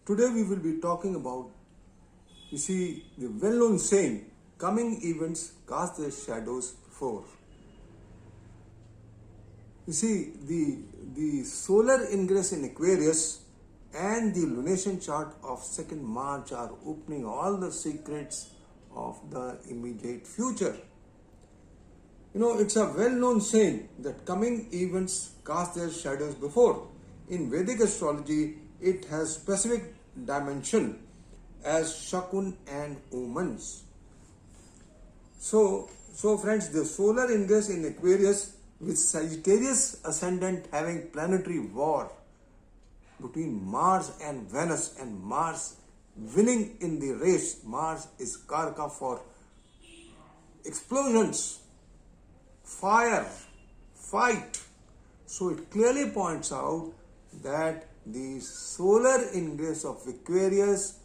Today we will be talking about, the well-known saying, coming events cast their shadows before. The solar ingress in Aquarius and the lunation chart of 2nd March are opening all the secrets of the immediate future. It's a well-known saying that coming events cast their shadows before. In Vedic astrology, it has specific dimension as Shakun and omens. So friends, the solar ingress in Aquarius with Sagittarius ascendant having planetary war between Mars and Venus, and Mars winning in the race. Mars is Karka for explosions, fire, fight. So it clearly points out that the solar ingress of Aquarius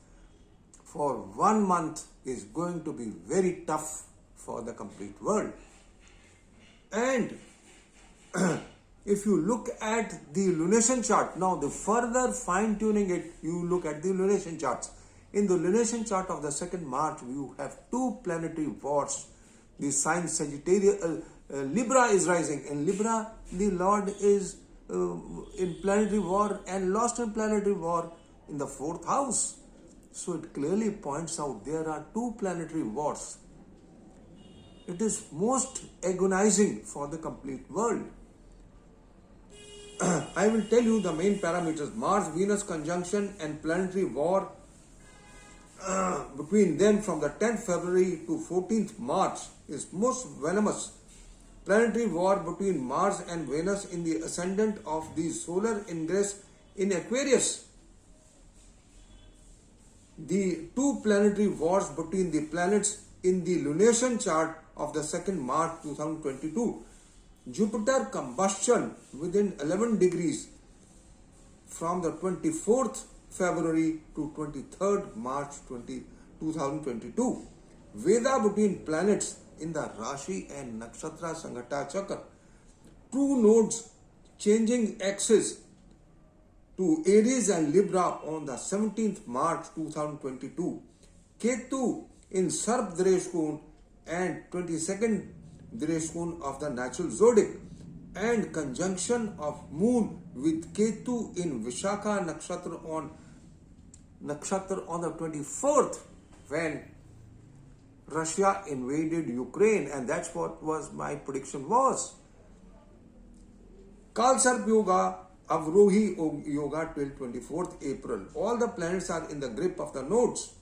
for 1 month is going to be very tough for the complete world. And if you look at the lunation chart, now the further fine tuning it, you look at the lunation charts. In the lunation chart of the 2nd March, you have 2 planetary wars. The sign Sagittarius, Libra is rising. In Libra, the Lord is in planetary war and lost in planetary war in the 4th house. So it clearly points out there are 2 planetary wars. It is most agonizing for the complete world. I will tell you the main parameters. Mars-Venus conjunction and planetary war between them from the 10th February to 14th March is most venomous. Planetary war between Mars and Venus in the ascendant of the solar ingress in Aquarius. The 2 planetary wars between the planets in the lunation chart of the 2nd March 2022. Jupiter combustion within 11 degrees from the 24th February to 23rd March 2022. Veda between planets in the Rashi and Nakshatra Sangata Chakra. 2 nodes changing axis to Aries and Libra on the 17th March 2022. Ketu in Sarp Dreshkun and 22nd Dreshkun of the natural zodiac, and conjunction of Moon with Ketu in Vishakha Nakshatra on the 24th when Russia invaded Ukraine, and that's what was my prediction was. Kalsarp Yoga, Avrohi Yoga till 24th April. All the planets are in the grip of the nodes.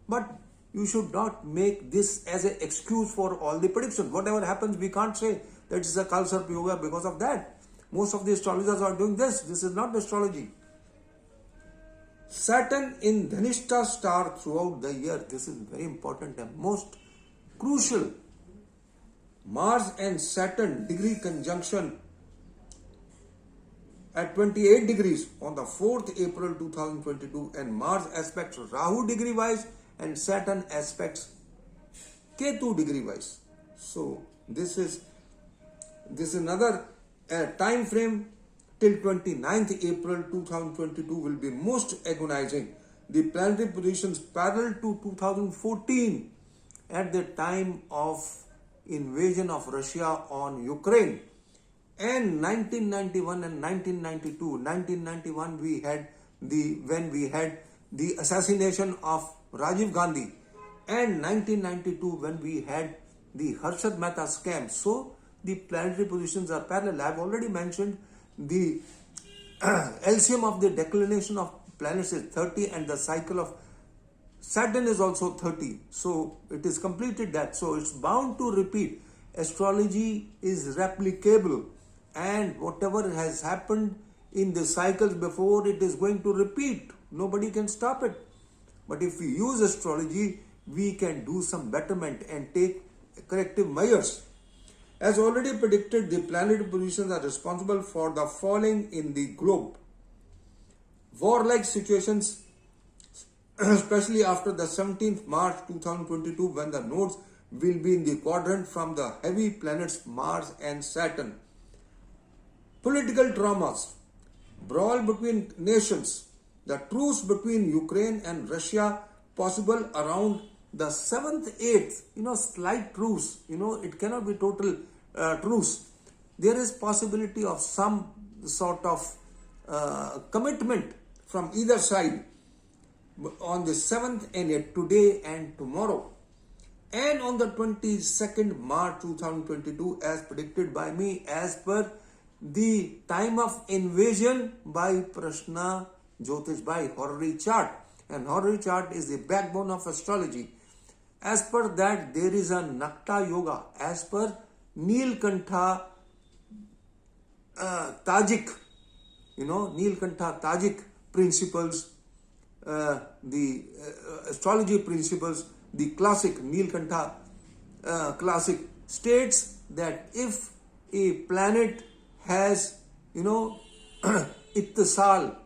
But you should not make this as an excuse for all the predictions. Whatever happens, we can't say that it's a Kalsarp Yoga because of that. Most of the astrologers are doing this. This is not astrology. Saturn in Dhanishta star throughout the year. This is very important and most crucial. Mars and Saturn degree conjunction at 28 degrees on the 4th April 2022, and Mars aspects Rahu degree wise and Saturn aspects Ketu degree wise. So this is another time frame till 29th April 2022 will be most agonizing. The planetary positions parallel to 2014 at the time of invasion of Russia on Ukraine, and 1991 and 1992. 1991 when we had the assassination of Rajiv Gandhi, and 1992 when we had the Harshad Mehta scam. So the planetary positions are parallel. I have already mentioned the LCM of the declination of planets is 30, and the cycle of Saturn is also 30. So it is completed that. So it's bound to repeat. Astrology is replicable, and whatever has happened in the cycles before, it is going to repeat. Nobody can stop it. But if we use astrology, we can do some betterment and take corrective measures. As already predicted, the planetary positions are responsible for the falling in the globe. Warlike situations, especially after the 17th March 2022, when the nodes will be in the quadrant from the heavy planets Mars and Saturn. Political traumas, brawl between nations, The truce between Ukraine and Russia possible around the 7th, 8th, slight truce, it cannot be total truce. There is possibility of some sort of commitment from either side on the 7th and 8th, today and tomorrow. And on the 22nd March 2022, as predicted by me, as per the time of invasion by Prashna Jyotish by horary chart. And horary chart is the backbone of astrology. As per that, there is a Nakta Yoga. As per Neelkantha Tajik, Neelkantha Tajik principles, the astrology principles, the classic Neelkantha classic states that if a planet has, ittisal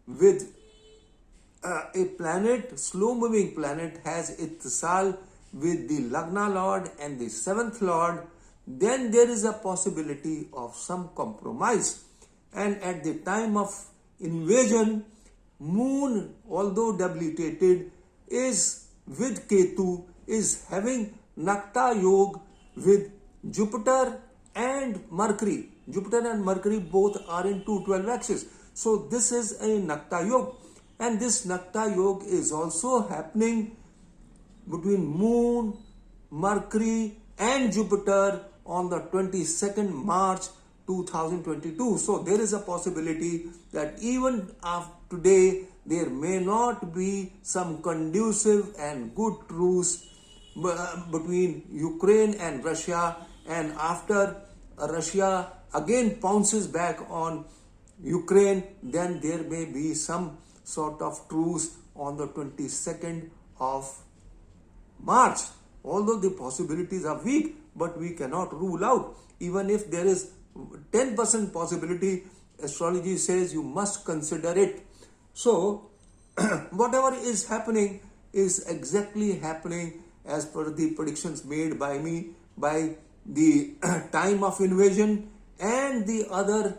with a planet, slow moving planet has ittisal with the Lagna Lord and the 7th Lord, then there is a possibility of some compromise. And at the time of invasion, Moon, although debilitated, is with Ketu, is having Nakta Yoga with Jupiter and Mercury. Jupiter and Mercury both are in 212 axis. So this is a Nakta Yoga. And this Nakta Yoga is also happening between Moon, Mercury and Jupiter on the 22nd March 2022. So there is a possibility that even after today there may not be some conducive and good truce between Ukraine and Russia, and after Russia again pounces back on Ukraine, then there may be some sort of truce on the 22nd of March. Although the possibilities are weak, but we cannot rule out. Even if there is 10% possibility, astrology says you must consider it. So, whatever is happening is exactly happening as per the predictions made by me, by the time of invasion and the other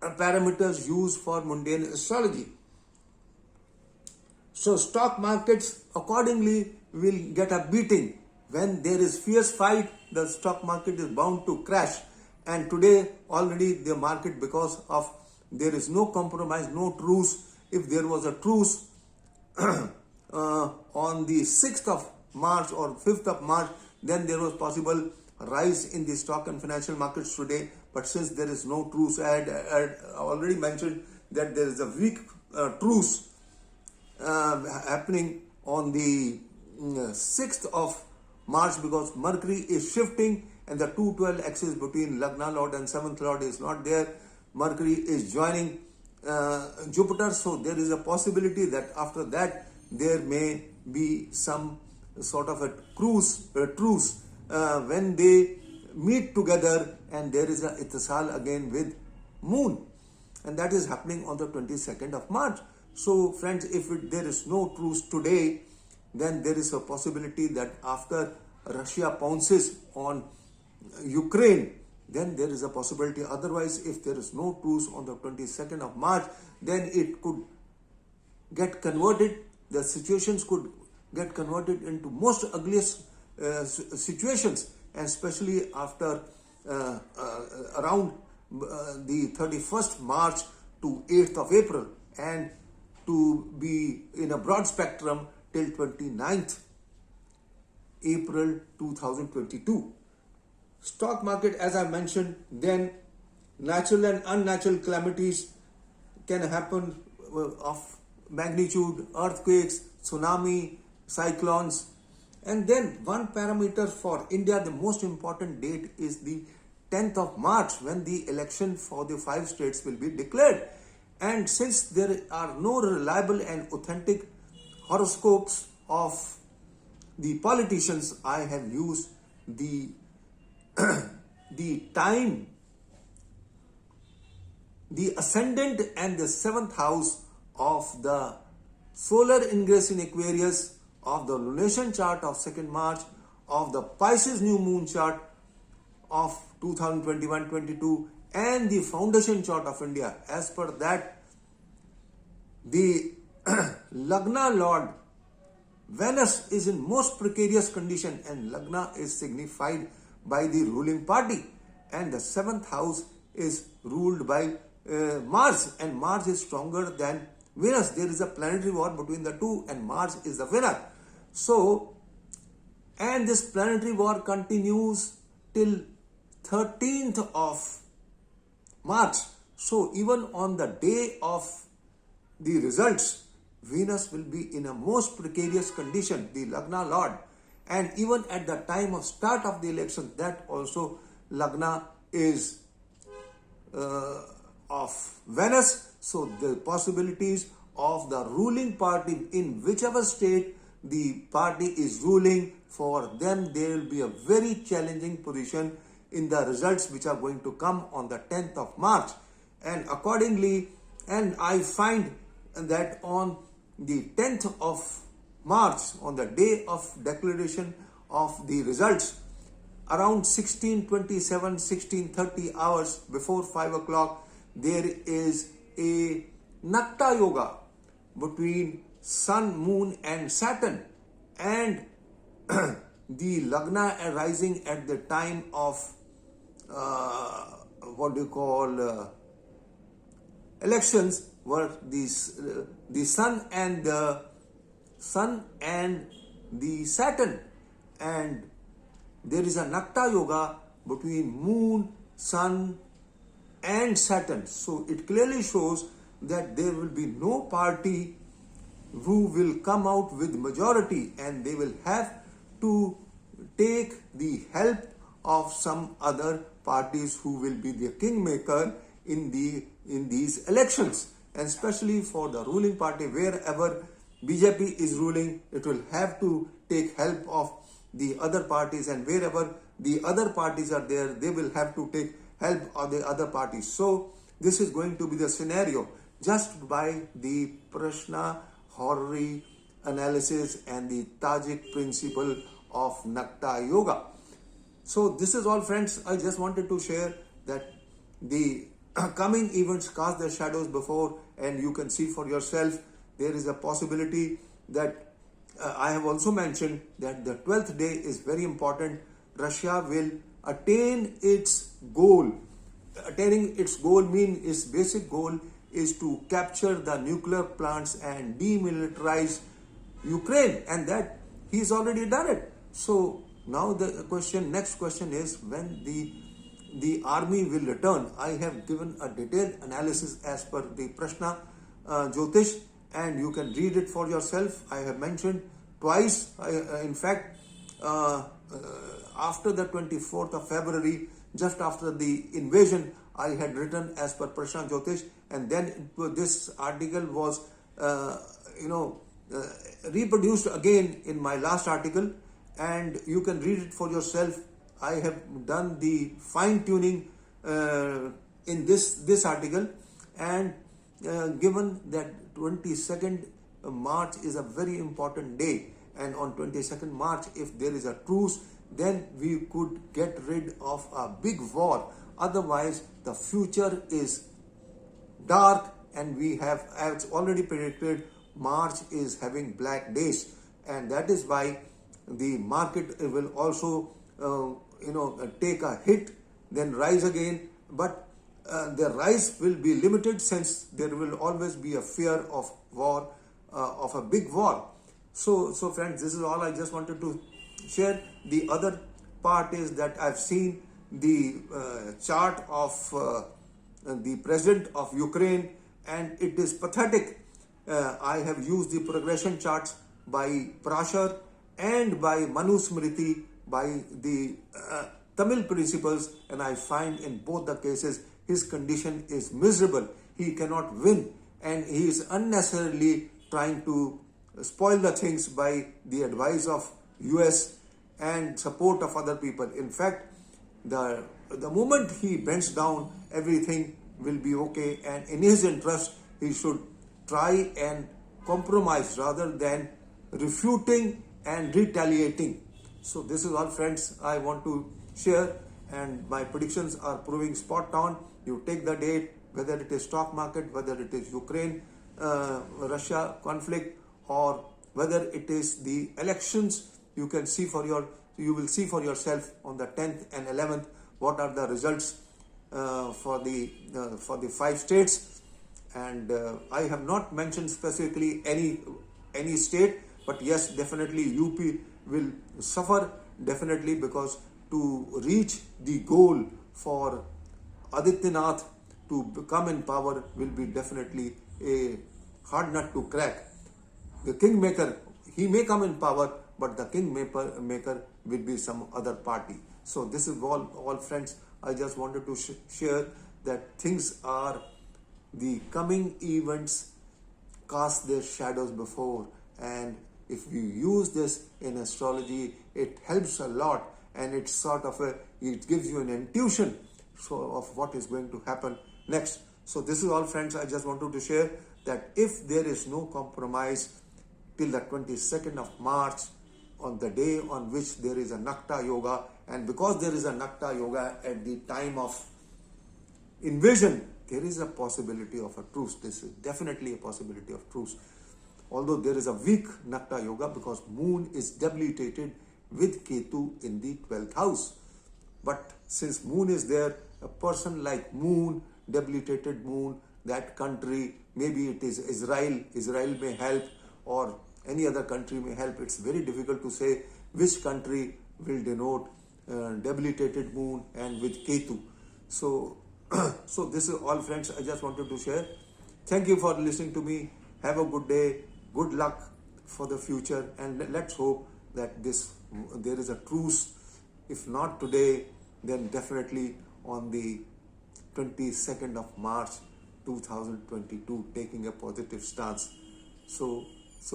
parameters used for mundane astrology. So, stock markets accordingly will get a beating. When there is fierce fight, the stock market is bound to crash. And today already the market, because of there is no compromise, no truce. If there was a truce on the 6th of March or 5th of March, then there was possible rise in the stock and financial markets today. But since there is no truce, I had already mentioned that there is a weak truce happening on the 6th of March, because Mercury is shifting and the 212 axis between Lagna Lord and 7th Lord is not there. Mercury is joining Jupiter, so there is a possibility that after that there may be some sort of a truce when they meet together, and there is a ittisal again with Moon, and that is happening on the 22nd of March. So friends, if there is no truce today, then there is a possibility that after Russia pounces on Ukraine, then there is a possibility. Otherwise, if there is no truce on the 22nd of March, then it could get converted, the situations could get converted into most ugliest situations, and especially after around the 31st March to 8th of April, and to be in a broad spectrum till 29th April 2022. Stock market, as I mentioned, then natural and unnatural calamities can happen of magnitude, earthquakes, tsunami, cyclones. And then one parameter for India, the most important date is the 10th of March, when the election for the 5 states will be declared. And since there are no reliable and authentic horoscopes of the politicians, I have used the time, the ascendant and the 7th house of the solar ingress in Aquarius, of the lunation chart of 2nd March, of the Pisces new moon chart of 2021-22, and the foundation chart of India. As per that, the Lagna Lord Venus is in most precarious condition, and Lagna is signified by the ruling party, and the seventh house is ruled by Mars, and Mars is stronger than Venus. There is a planetary war between the two, and Mars is the winner. So, and this planetary war continues till 13th of March. So even on the day of the results, Venus will be in a most precarious condition, the Lagna Lord. And even at the time of start of the election, that also Lagna is of Venus. So the possibilities of the ruling party in whichever state the party is ruling, for them there will be a very challenging position in the results which are going to come on the 10th of March. And accordingly, and I find that on the 10th of March, on the day of declaration of the results, around 16:27, 16:30 hours before 5 o'clock, there is a Nakta Yoga between Sun, Moon and Saturn, and the Lagna arising at the time of elections were the Sun and the Saturn, and there is a Nakta Yoga between Moon, Sun and Saturn. So it clearly shows that there will be no party who will come out with majority, and they will have to take the help of some other parties who will be the kingmaker in these elections. And especially for the ruling party, wherever BJP is ruling, it will have to take help of the other parties, and wherever the other parties are there, they will have to take help of the other parties. So this is going to be the scenario just by the Prashna Horary analysis and the Tajik principle of Nakta Yoga. So this is all, friends. I just wanted to share that the coming events cast their shadows before, and you can see for yourself. There is a possibility that I have also mentioned that the 12th day is very important. Russia will attain its goal. Attaining its goal means its basic goal is to capture the nuclear plants and demilitarize Ukraine, and that he's already done it. So now the next question is when the army will return. I have given a detailed analysis as per the Prashna Jyotish, and you can read it for yourself. I have mentioned twice. In fact, after the 24th of February, just after the invasion, I had written as per Prashna Jyotish, and then this article was reproduced again in my last article, and you can read it for yourself. I have done the fine tuning in this article, and given that 22nd March is a very important day, and on 22nd March, if there is a truce, then we could get rid of a big war. Otherwise, the future is dark, and we have, as already predicted, March is having black days, and that is why the market will also take a hit, then rise again. But the rise will be limited, since there will always be a fear of war, of a big war. So friends, this is all I just wanted to share. The other part is that I've seen the chart of the president of Ukraine, and it is pathetic. I have used the progression charts by Prashar and by Manu Smriti, by the Tamil principles, and I find in both the cases his condition is miserable. He cannot win, and he is unnecessarily trying to spoil the things by the advice of US and support of other people. In fact, the moment he bends down, everything will be okay, and in his interest, he should try and compromise rather than refuting and retaliating. So this is all, friends, I want to share, and my predictions are proving spot on. You take the date, whether it is stock market, whether it is Ukraine, Russia conflict, or whether it is the elections, you will see for yourself on the 10th and 11th what are the results for the 5 states. And I have not mentioned specifically any state, but yes, definitely UP will suffer, definitely, because to reach the goal for Adityanath to come in power will be definitely a hard nut to crack. The kingmaker, he may come in power, but the kingmaker will be some other party. So this is all friends. I just wanted to share that things are, the coming events cast their shadows before, and if you use this in astrology, it helps a lot, and it's sort of it gives you an intuition of what is going to happen next. So this is all friends. I just wanted to share that if there is no compromise till the 22nd of March, on the day on which there is a Nakta Yoga, and because there is a Nakta Yoga at the time of invasion, there is a possibility of a truce. This is definitely a possibility of truce. Although there is a weak Nakta Yoga because Moon is debilitated with Ketu in the 12th house. But since Moon is there, a person like Moon, debilitated Moon, that country, maybe it is Israel may help, or any other country may help. It's very difficult to say which country will denote debilitated Moon and with Ketu. So this is all friends. I just wanted to share. Thank you for listening to me. Have a good day. Good luck for the future, and let's hope that there is a truce. If not today, then definitely on the 22nd of March 2022, taking a positive stance. So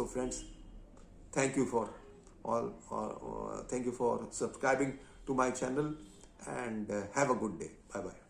friends, thank you for thank you for subscribing to my channel, and have a good day. Bye bye.